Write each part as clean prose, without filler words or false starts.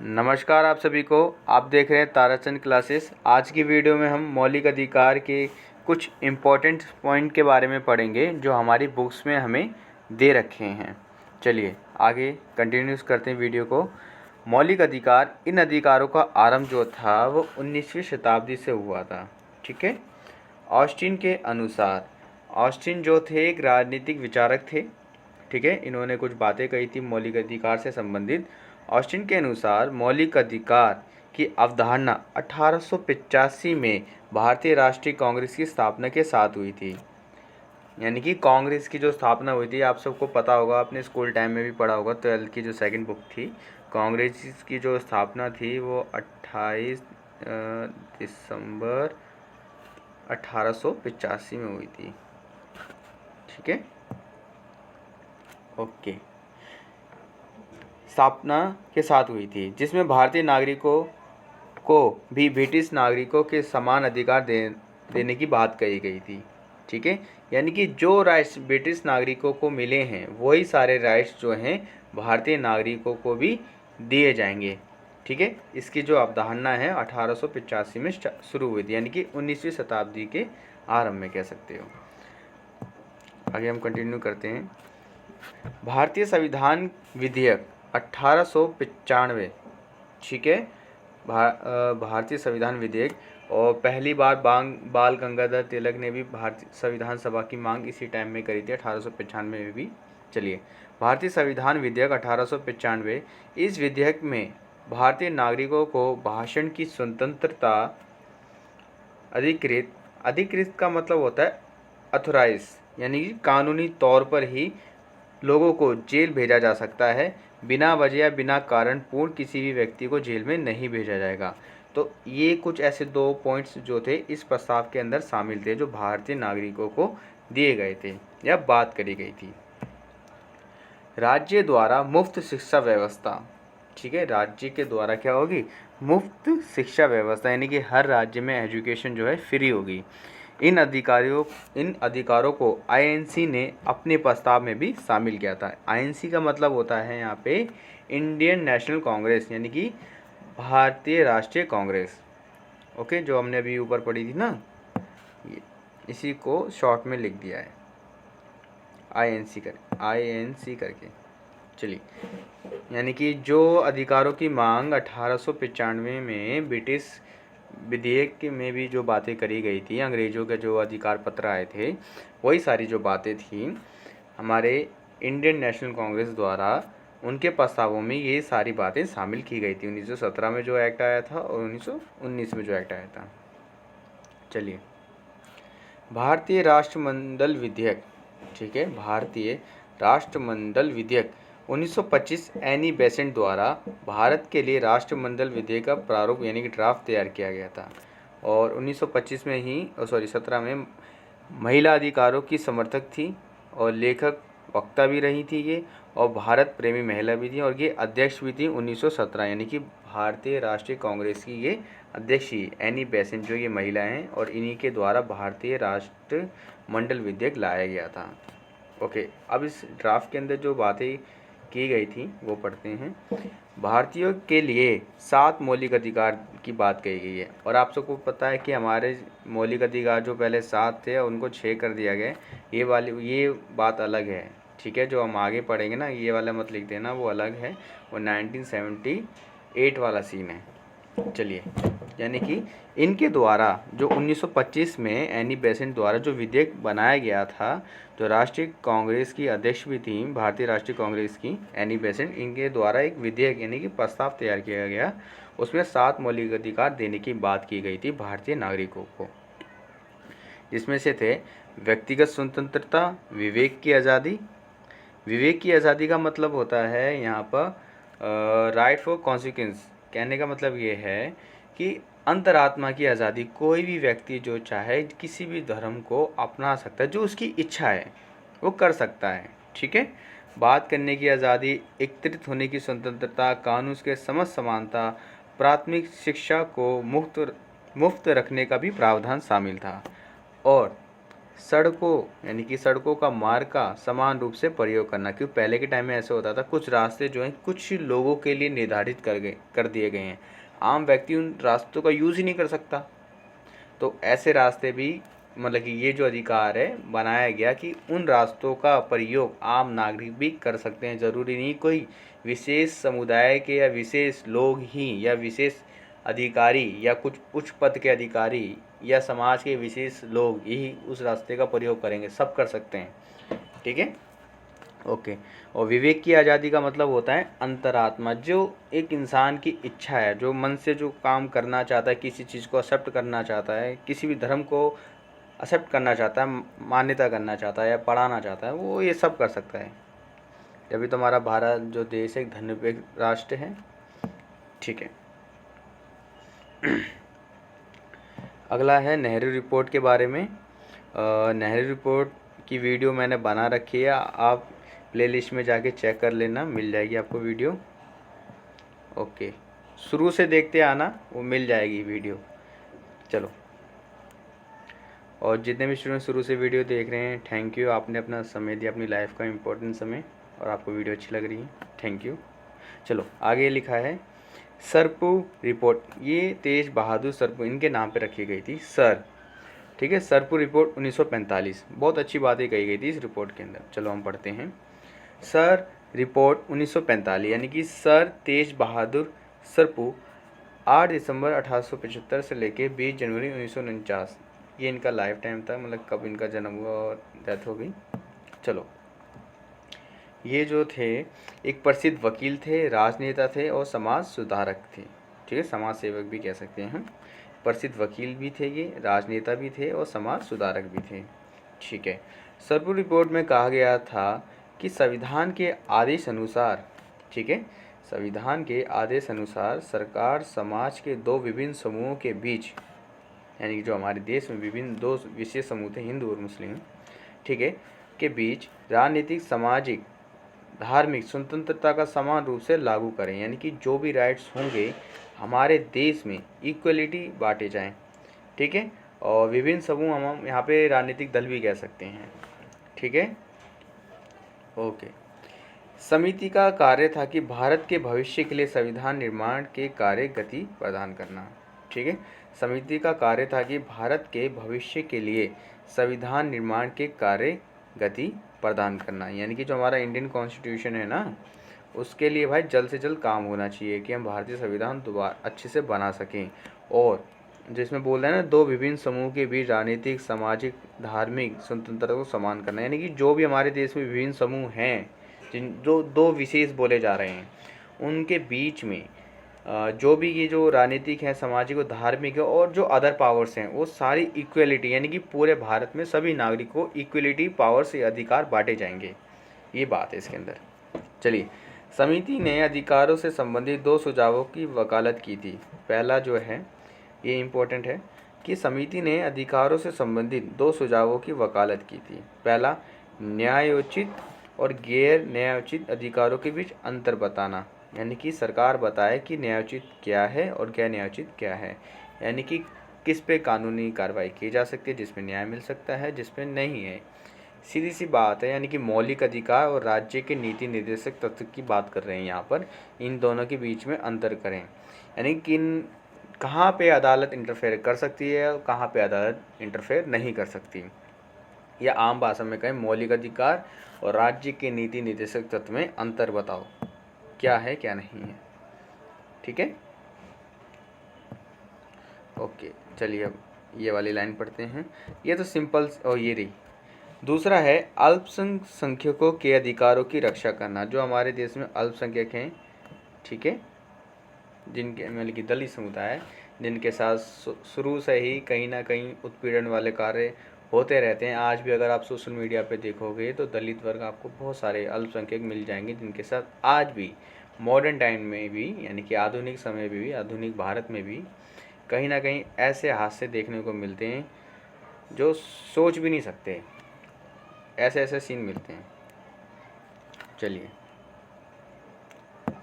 नमस्कार आप सभी को। आप देख रहे हैं ताराचंद क्लासेस। आज की वीडियो में हम मौलिक अधिकार के कुछ इम्पोर्टेंट पॉइंट के बारे में पढ़ेंगे जो हमारी बुक्स में हमें दे रखे हैं। चलिए आगे कंटिन्यूस करते हैं वीडियो को। मौलिक अधिकार, इन अधिकारों का आरंभ जो था वो 19वीं शताब्दी से हुआ था। ठीक है। ऑस्टिन के अनुसार, ऑस्टिन जो थे एक राजनीतिक विचारक थे। ठीक है। इन्होंने कुछ बातें कही थी मौलिक अधिकार से संबंधित। ऑस्टिन के अनुसार मौलिक अधिकार की अवधारणा 1885 में भारतीय राष्ट्रीय कांग्रेस की स्थापना के साथ हुई थी। यानी कि कांग्रेस की जो स्थापना हुई थी, आप सबको पता होगा, अपने स्कूल टाइम में भी पढ़ा होगा, 12th की जो सेकंड बुक थी, कांग्रेस की जो स्थापना थी वो 28 दिसंबर 1885 में हुई थी। ठीक है। ओके। स्थापना के साथ हुई थी, जिसमें भारतीय नागरिकों को भी ब्रिटिश नागरिकों के समान अधिकार देने की बात कही गई थी। ठीक है। यानी कि जो राइट्स ब्रिटिश नागरिकों को मिले हैं वही सारे राइट्स जो हैं भारतीय नागरिकों को भी दिए जाएंगे। ठीक है। इसकी जो अवधारणा है 1885 में शुरू हुई थी, यानी कि 19वीं शताब्दी के आरंभ में कह सकते हो। आगे हम कंटिन्यू करते हैं। भारतीय संविधान विधेयक 1895। ठीक है। भारतीय संविधान विधेयक, और पहली बार बाल गंगाधर तिलक ने भी भारतीय संविधान सभा की मांग इसी टाइम में करी थी, 1895 में भी। चलिए, भारतीय संविधान विधेयक 1895। इस विधेयक में भारतीय नागरिकों को भाषण की स्वतंत्रता, अधिकृत का मतलब होता है अथोराइज, यानी कि कानूनी तौर पर ही लोगों को जेल भेजा जा सकता है। बिना वजह या बिना कारण पूर्ण किसी भी व्यक्ति को जेल में नहीं भेजा जाएगा। तो ये कुछ ऐसे दो पॉइंट्स जो थे इस प्रस्ताव के अंदर शामिल थे, जो भारतीय नागरिकों को दिए गए थे या बात करी गई थी। राज्य द्वारा मुफ्त शिक्षा व्यवस्था। ठीक है। राज्य के द्वारा क्या होगी? मुफ्त शिक्षा व्यवस्था, यानी कि हर राज्य में एजुकेशन जो है फ्री होगी। इन अधिकारों को आईएनसी ने अपने प्रस्ताव में भी शामिल किया था। आईएनसी का मतलब होता है यहाँ पे इंडियन नेशनल कांग्रेस, यानी कि भारतीय राष्ट्रीय कांग्रेस। ओके, जो हमने अभी ऊपर पढ़ी थी ना, इसी को शॉर्ट में लिख दिया है आईएनसी करके। चलिए, यानी कि जो अधिकारों की मांग 1895 में ब्रिटिश विधेयक में भी जो बातें करी गई थी, अंग्रेज़ों के जो अधिकार पत्र आए थे, वही सारी जो बातें थी हमारे इंडियन नेशनल कांग्रेस द्वारा, उनके प्रस्तावों में ये सारी बातें शामिल की गई थी। 1917 में जो एक्ट आया था और 1919 में जो एक्ट आया था। चलिए, भारतीय राष्ट्रमंडल विधेयक। ठीक है। भारतीय राष्ट्रमंडल विधेयक 1925 एनी बेसेंट द्वारा भारत के लिए राष्ट्रमंडल विधेयक का प्रारूप, यानी कि ड्राफ्ट तैयार किया गया था। और 1925 में ही 17 में महिला अधिकारों की समर्थक थी और लेखक वक्ता भी रही थी ये, और भारत प्रेमी महिला भी थी, और ये अध्यक्ष भी थी 1917, यानी कि भारतीय राष्ट्रीय कांग्रेस की ये अध्यक्ष ही एनी बेसेंट जो ये महिला हैं, और इन्हीं के द्वारा भारतीय राष्ट्रमंडल विधेयक लाया गया था। ओके, अब इस ड्राफ्ट के अंदर जो बातें की गई थी वो पढ़ते हैं। भारतीयों के लिए 7 मौलिक अधिकार की बात कही गई है, और आप सबको पता है कि हमारे मौलिक अधिकार जो पहले 7 थे उनको 6 कर दिया गया। ये बात अलग है। ठीक है। जो हम आगे पढ़ेंगे ना, ये वाला मत लिख देना, वो अलग है, वो 1978 वाला सीन है। चलिए, यानी कि इनके द्वारा जो 1925 में एनी बेसेंट द्वारा जो विधेयक बनाया गया था, जो राष्ट्रीय कांग्रेस की अध्यक्ष भी थी भारतीय राष्ट्रीय कांग्रेस की एनी बेसेंट, इनके द्वारा एक विधेयक यानी कि प्रस्ताव तैयार किया गया। उसमें 7 मौलिक अधिकार देने की बात की गई थी भारतीय नागरिकों को, जिसमें से थे व्यक्तिगत स्वतंत्रता, विवेक की आज़ादी। विवेक की आज़ादी का मतलब होता है यहाँ पर राइट फॉर कॉन्सिक्वेंस। कहने का मतलब ये है कि अंतरात्मा की आज़ादी। कोई भी व्यक्ति जो चाहे किसी भी धर्म को अपना सकता है, जो उसकी इच्छा है वो कर सकता है। ठीक है। बात करने की आज़ादी, एकत्रित होने की स्वतंत्रता, कानून के समस्त समानता, प्राथमिक शिक्षा को मुफ्त रखने का भी प्रावधान शामिल था, और सड़कों यानी कि सड़कों का मार्ग का समान रूप से प्रयोग करना, क्योंकि पहले के टाइम में ऐसे होता था कुछ रास्ते जो हैं कुछ लोगों के लिए निर्धारित कर दिए गए हैं, आम व्यक्ति उन रास्तों का यूज़ ही नहीं कर सकता। तो ऐसे रास्ते भी मतलब कि ये जो अधिकार है बनाया गया कि उन रास्तों का प्रयोग आम नागरिक भी कर सकते हैं। ज़रूरी नहीं कोई विशेष समुदाय के या विशेष लोग ही या विशेष अधिकारी या कुछ उच्च पद के अधिकारी या समाज के विशेष लोग ही उस रास्ते का प्रयोग करेंगे, सब कर सकते हैं। ठीक है, ओके। और विवेक की आज़ादी का मतलब होता है अंतरात्मा, जो एक इंसान की इच्छा है, जो मन से जो काम करना चाहता है, किसी चीज़ को एक्सेप्ट करना चाहता है, किसी भी धर्म को एक्सेप्ट करना चाहता है, मान्यता करना चाहता है या पढ़ाना चाहता है, वो ये सब कर सकता है। अभी तो हमारा भारत जो देश है एक धर्मनिरपेक्ष राष्ट्र है। ठीक है। अगला है नेहरू रिपोर्ट के बारे में। नेहरू रिपोर्ट की वीडियो मैंने बना रखी है, आप प्लेलिस्ट में जाके चेक कर लेना, मिल जाएगी आपको वीडियो। ओके, शुरू से देखते आना, वो मिल जाएगी वीडियो। चलो, और जितने भी स्टूडेंट शुरू से वीडियो देख रहे हैं, थैंक यू, आपने अपना समय दिया, अपनी लाइफ का इम्पोर्टेंट समय, और आपको वीडियो अच्छी लग रही है, थैंक यू। चलो आगे लिखा है सरपू रिपोर्ट, ये तेज बहादुर सरपू इनके नाम पे रखी गई थी सर। ठीक है, सरपू रिपोर्ट 1945, बहुत अच्छी बातें कही गई थी इस रिपोर्ट के अंदर। चलो हम पढ़ते हैं। सर रिपोर्ट 1945 यानी कि सर तेज बहादुर सरपू 8 दिसंबर 1875 से लेके 20 जनवरी 1949, ये इनका लाइफ टाइम था, मतलब कब इनका जन्म हुआ और डेथ हो गई। चलो, ये जो थे एक प्रसिद्ध वकील थे, राजनेता थे और समाज सुधारक थे। ठीक है, समाज सेवक भी कह सकते हैं हम। प्रसिद्ध वकील भी थे, ये राजनेता भी थे और समाज सुधारक भी थे। ठीक है, सरपू रिपोर्ट में कहा गया था कि संविधान के आदेश अनुसार, ठीक है, संविधान के आदेश अनुसार सरकार समाज के दो विभिन्न समूहों के बीच, यानी कि जो हमारे देश में विभिन्न दो विशेष समूह थे, हिंदू और मुस्लिम, ठीक है, के बीच राजनीतिक, सामाजिक, धार्मिक स्वतंत्रता का समान रूप से लागू करें। यानी कि जो भी राइट्स होंगे हमारे देश में इक्वलिटी बांटे जाएं। ठीक है, और विभिन्न समूह हम यहाँ पे राजनीतिक दल भी कह सकते हैं। ठीक है, ओके। समिति का कार्य था कि भारत के भविष्य के लिए संविधान निर्माण के कार्य गति प्रदान करना। ठीक है, समिति का कार्य था कि भारत के भविष्य के लिए संविधान निर्माण के कार्य गति प्रदान करना, यानी कि जो हमारा इंडियन कॉन्स्टिट्यूशन है ना, उसके लिए भाई जल्द से जल्द काम होना चाहिए कि हम भारतीय संविधान दोबारा अच्छे से बना सकें। और जिसमें बोल रहे हैं ना, दो विभिन्न समूह के बीच राजनीतिक, सामाजिक, धार्मिक स्वतंत्रता को समान करना, यानी कि जो भी हमारे देश में विभिन्न समूह हैं, जिन जो दो विशेष बोले जा रहे हैं, उनके बीच में जो भी ये जो राजनीतिक है, सामाजिक और धार्मिक है, और जो अदर पावर्स हैं, वो सारी इक्वलिटी, यानी कि पूरे भारत में सभी नागरिकों को इक्वलिटी पावर से अधिकार बांटे जाएंगे, ये बात है इसके अंदर। चलिए, समिति ने अधिकारों से संबंधित दो सुझावों की वकालत की थी। पहला जो है, ये इम्पोर्टेंट है कि समिति ने अधिकारों से संबंधित दो सुझावों की वकालत की थी। पहला, न्यायोचित और गैर न्यायोचित अधिकारों के बीच अंतर बताना, यानी कि सरकार बताए कि न्यायोचित क्या है और गैर न्यायोचित क्या है, यानी कि किस पे कानूनी कार्रवाई की जा सकती है, जिसमें न्याय मिल सकता है, जिसमें नहीं है। सीधी सी बात है, यानी कि मौलिक अधिकार और राज्य के नीति निर्देशक तत्व की बात कर रहे हैं यहाँ पर। इन दोनों के बीच में अंतर करें, यानी कि कहाँ पे अदालत इंटरफेयर कर सकती है और कहाँ पे अदालत इंटरफेयर नहीं कर सकती, या आम भाषा में कहें मौलिक अधिकार और राज्य के नीति निर्देशक तत्व में अंतर बताओ, क्या है क्या नहीं है। ठीक है, ओके। चलिए अब ये वाली लाइन पढ़ते हैं। ये तो सिंपल, और ये रही। दूसरा है अल्पसंख्यकों के अधिकारों की रक्षा करना, जो हमारे देश में अल्पसंख्यक हैं, ठीक है, जिनके मतलब कि दलित समुदाय, जिनके साथ शुरू से ही कहीं ना कहीं उत्पीड़न वाले कार्य होते रहते हैं। आज भी अगर आप सोशल मीडिया पे देखोगे तो दलित वर्ग आपको बहुत सारे अल्पसंख्यक मिल जाएंगे, जिनके साथ आज भी मॉडर्न टाइम में भी, यानी कि आधुनिक समय में भी, आधुनिक भारत में भी कहीं ना कहीं ऐसे हादसे देखने को मिलते हैं जो सोच भी नहीं सकते, ऐसे ऐसे सीन मिलते हैं। चलिए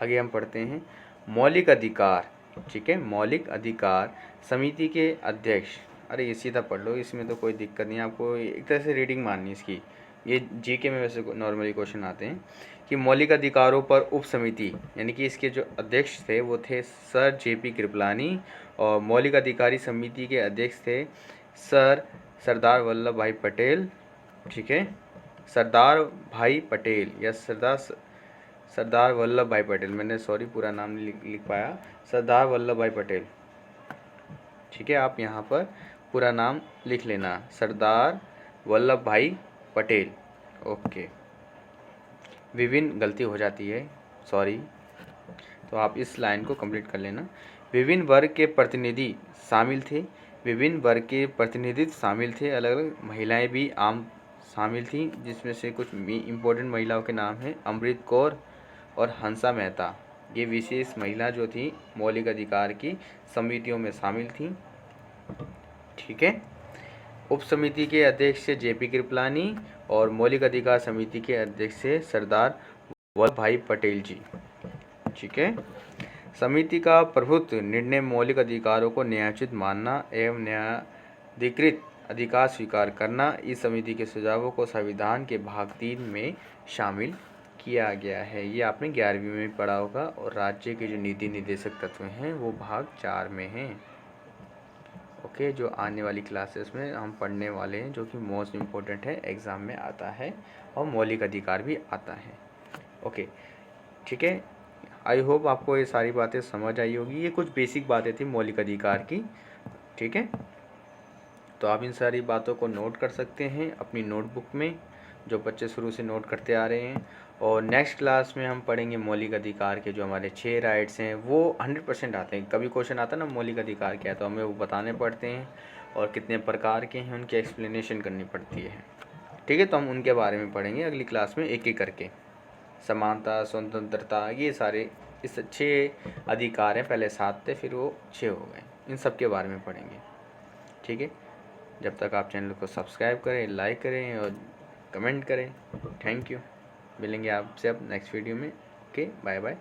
आगे हम पढ़ते हैं। मौलिक अधिकार, ठीक है, मौलिक अधिकार समिति के अध्यक्ष, अरे ये सीधा पढ़ लो, इसमें तो कोई दिक्कत नहीं, आपको एक तरह से रीडिंग माननी इसकी। ये जीके में वैसे नॉर्मली क्वेश्चन आते हैं कि मौलिक अधिकारों पर उप समिति, यानी कि इसके जो अध्यक्ष थे वो थे सर जेपी कृपलानी, और मौलिक अधिकारी समिति के अध्यक्ष थे सरदार वल्लभ भाई पटेल। ठीक है, सरदार भाई पटेल या सरदार वल्लभ भाई पटेल, मैंने सॉरी पूरा नाम नहीं लिख पाया, सरदार वल्लभ भाई पटेल। ठीक है, आप यहाँ पर पूरा नाम लिख लेना, सरदार वल्लभ भाई पटेल। ओके, विभिन्न गलती हो जाती है, सॉरी, तो आप इस लाइन को कंप्लीट कर लेना। विभिन्न वर्ग के प्रतिनिधि शामिल थे, विभिन्न वर्ग के प्रतिनिधित्व शामिल थे, अलग अलग महिलाएं भी आम शामिल थीं, जिसमें से कुछ इम्पोर्टेंट महिलाओं के नाम हैं अमृत कौर और हंसा मेहता। ये विशेष महिला जो थी मौलिक अधिकार की समितियों में शामिल थीं। ठीक है, उप समिति के अध्यक्ष जेपी कृपलानी और मौलिक अधिकार समिति के अध्यक्ष सरदार वल्लभ भाई पटेल जी। ठीक है, समिति का प्रभुत्व निर्णय मौलिक अधिकारों को न्यायोचित मानना एवं न्यायाधिकृत अधिकार स्वीकार करना, इस समिति के सुझावों को संविधान के भाग 3 में शामिल किया गया है। ये आपने 11वीं में पढ़ा होगा, और राज्य के जो नीति निर्देशक तत्व हैं वो भाग 4 में हैं। ओके, जो आने वाली क्लासेस में हम पढ़ने वाले हैं, जो कि मोस्ट इम्पोर्टेंट है, एग्ज़ाम में आता है, और मौलिक अधिकार भी आता है। ओके, ठीक है, आई होप आपको ये सारी बातें समझ आई होगी। ये कुछ बेसिक बातें थी मौलिक अधिकार की। ठीक है, तो आप इन सारी बातों को नोट कर सकते हैं अपनी नोटबुक में, जो बच्चे शुरू से नोट करते आ रहे हैं। और नेक्स्ट क्लास में हम पढ़ेंगे मौलिक अधिकार के जो हमारे 6 राइट्स हैं, वो 100% आते हैं। कभी क्वेश्चन आता है ना मौलिक अधिकार क्या है, तो हमें वो बताने पड़ते हैं, और कितने प्रकार के हैं उनकी एक्सप्लेनेशन करनी पड़ती है। ठीक है, तो हम उनके बारे में पढ़ेंगे अगली क्लास में एक एक करके। समानता, स्वतंत्रता, ये सारे इस 6 अधिकार हैं, पहले 7 थे फिर वो 6 हो गए, इन सब के बारे में पढ़ेंगे। ठीक है, जब तक आप चैनल को सब्सक्राइब करें, लाइक करें और कमेंट करें। थैंक यू, मिलेंगे आपसे अब नेक्स्ट वीडियो में। Okay, bye bye.